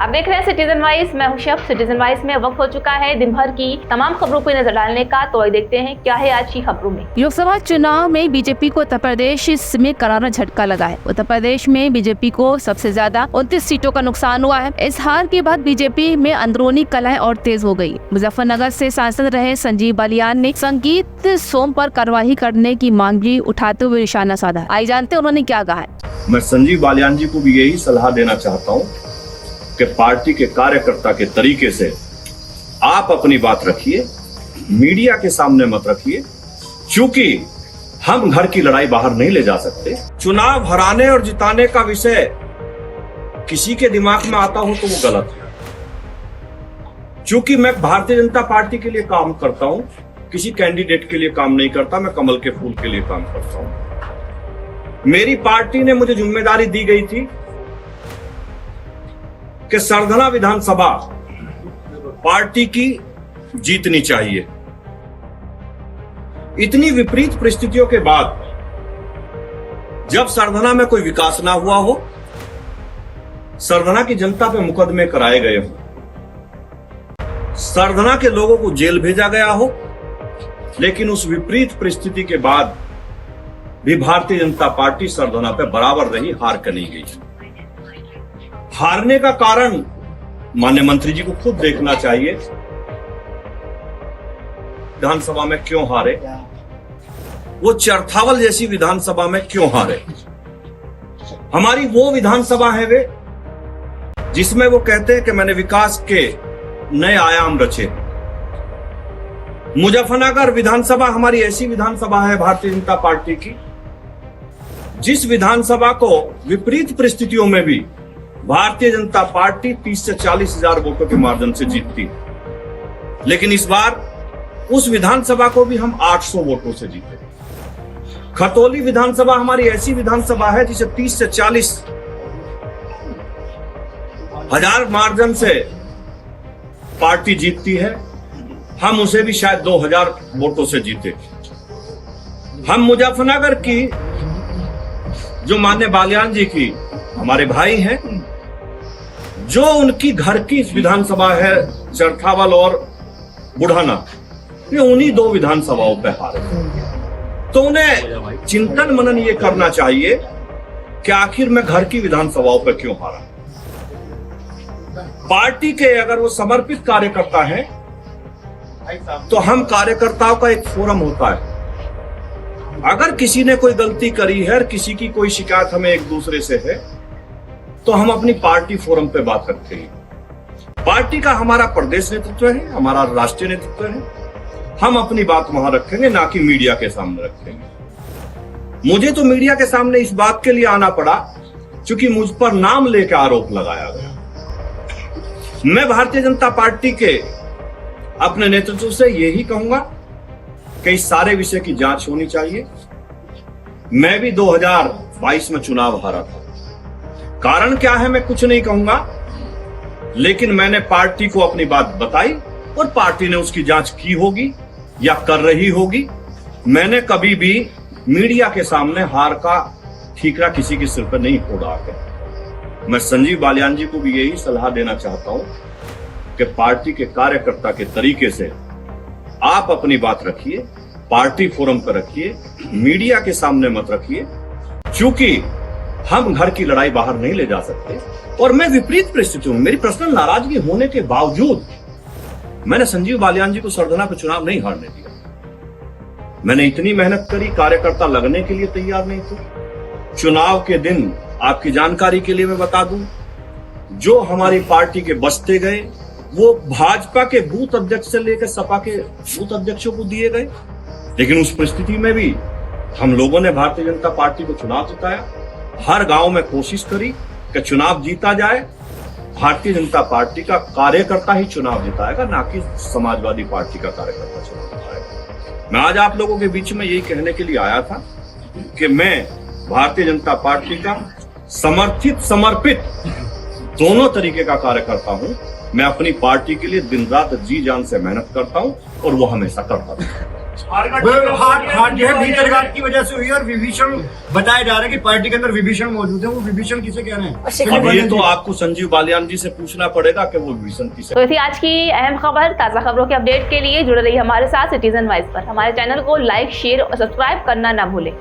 आप देख रहे हैं सिटीजन वाइज, मैं हूं शब। सिटीजन वाइज में वक्त हो चुका है दिन भर की तमाम खबरों पर नजर डालने का, तो आइए देखते हैं क्या है आज की खबरों में। लोकसभा चुनाव में बीजेपी को उत्तर प्रदेश में करारा झटका लगा है। उत्तर प्रदेश में बीजेपी को सबसे ज्यादा 29 सीटों का नुकसान हुआ है। इस हार के बाद बीजेपी में अंदरूनी कलह और तेज हो गई। मुजफ्फरनगर से सांसद रहे संजीव बालियान ने संगीत सोम पर कार्रवाई करने की मांग भी उठाते हुए निशाना साधा। आइए जानते हैं उन्होंने क्या कहा है। मैं संजीव बालियान जी को भी यही सलाह देना चाहता हूं कि पार्टी के कार्यकर्ता के तरीके से आप अपनी बात रखिए, मीडिया के सामने मत रखिए, क्योंकि हम घर की लड़ाई बाहर नहीं ले जा सकते। चुनाव हराने और जिताने का विषय किसी के दिमाग में आता हो तो वो गलत है। क्योंकि मैं भारतीय जनता पार्टी के लिए काम करता हूं, किसी कैंडिडेट के लिए काम नहीं करता, मैं कमल के फूल के लिए काम करता हूं। मेरी पार्टी ने मुझे जिम्मेदारी दी गई थी कि सरधना विधानसभा पार्टी की जीतनी चाहिए। इतनी विपरीत परिस्थितियों के बाद जब सरधना में कोई विकास ना हुआ हो, सरधना की जनता पे मुकदमे कराए गए हो, सरधना के लोगों को जेल भेजा गया हो, लेकिन उस विपरीत परिस्थिति के बाद भी भारतीय जनता पार्टी सरधना पे बराबर रही, हार कर नहीं गई। हारने का कारण माननीय मंत्री जी को खुद देखना चाहिए। विधानसभा में क्यों हारे, वो चरथावल जैसी विधानसभा में क्यों हारे। हमारी वो विधानसभा है वे जिसमें वो कहते हैं कि मैंने विकास के नए आयाम रचे। मुजफ्फरनगर विधानसभा हमारी ऐसी विधानसभा है भारतीय जनता पार्टी की, जिस विधानसभा को विपरीत परिस्थितियों में भी भारतीय जनता पार्टी 30 से 40 हजार वोटों के मार्जिन से जीतती है। लेकिन इस बार उस विधानसभा को भी हम 800 वोटों से जीते। खतौली विधानसभा हमारी ऐसी विधानसभा है जिसे 30 से 40 हजार मार्जिन से पार्टी जीतती है। हम उसे भी शायद 2000 वोटों से जीते। हम मुजफ्फरनगर की जो माननीय बालियान जी की हमारे भाई हैं, जो उनकी घर की विधानसभा है चरथावल और बुढ़ाना, ये उन्हीं दो विधानसभाओं पे हारे। तो उन्हें चिंतन मनन ये करना चाहिए कि आखिर मैं घर की विधानसभाओं पे क्यों हारा। पार्टी के अगर वो समर्पित कार्यकर्ता हैं तो हम कार्यकर्ताओं का एक फोरम होता है। अगर किसी ने कोई गलती करी है, किसी की कोई शिकायत हमें एक दूसरे से है, तो हम अपनी पार्टी फोरम पे बात रखते हैं। पार्टी का हमारा प्रदेश नेतृत्व है, हमारा राष्ट्रीय नेतृत्व है, हम अपनी बात वहां रखेंगे, ना कि मीडिया के सामने रखेंगे। मुझे तो मीडिया के सामने इस बात के लिए आना पड़ा क्योंकि मुझ पर नाम लेकर आरोप लगाया गया। मैं भारतीय जनता पार्टी के अपने नेतृत्व से यही कहूंगा कि इस सारे विषय की जांच होनी चाहिए। मैं भी 2022 में चुनाव हारा था। कारण क्या है मैं कुछ नहीं कहूंगा, लेकिन मैंने पार्टी को अपनी बात बताई और पार्टी ने उसकी जांच की होगी या कर रही होगी। मैंने कभी भी मीडिया के सामने हार का ठीकरा किसी के सिर पर नहीं फोड़ा है। मैं संजीव बालियान जी को भी यही सलाह देना चाहता हूं कि पार्टी के कार्यकर्ता के तरीके से आप अपनी बात रखिए, पार्टी फोरम पर रखिए, मीडिया के सामने मत रखिए, क्योंकि हम घर की लड़ाई बाहर नहीं ले जा सकते। और मैं विपरीत परिस्थितियों में, मेरी पर्सनल नाराजगी होने के बावजूद मैंने संजीव बालियान जी को सरधना पर चुनाव नहीं हारने दिया। मैंने इतनी मेहनत करी, कार्यकर्ता लगने के लिए तैयार नहीं थे। चुनाव के दिन आपकी जानकारी के लिए मैं बता दूं, जो हमारी पार्टी के बस्ते गए वो भाजपा के बूथ अध्यक्ष से लेकर सपा के बूथ अध्यक्षों को दिए गए। लेकिन उस परिस्थिति में भी हम लोगों ने भारतीय जनता पार्टी को चुनाव जिताया। हर गांव में कोशिश करी कि चुनाव जीता जाए। भारतीय जनता पार्टी का कार्यकर्ता ही चुनाव जिताएगा, ना कि समाजवादी पार्टी का कार्यकर्ता चुनाव जिताएगा। मैं आज आप लोगों के बीच में यही कहने के लिए आया था कि मैं भारतीय जनता पार्टी का समर्थित समर्पित दोनों तरीके का कार्यकर्ता हूं। मैं अपनी पार्टी के लिए दिन रात जी जान से मेहनत करता हूं और वो हमेशा करता था। हार जो है भीतर घाट की वजह से हुई और विभीषण बताया जा रहा है कि पार्टी के अंदर विभीषण मौजूद है। वो विभीषण किसे कह रहे हैं? अब ये तो आपको संजीव बालियान जी से पूछना पड़ेगा कि वो विभीषण किसे। तो ये थी आज की अहम खबर। ताज़ा खबरों के अपडेट के लिए जुड़े रहिए हमारे साथ सिटीजन वाइज पर। हमारे चैनल को लाइक, शेयर और सब्सक्राइब करना ना भूलें।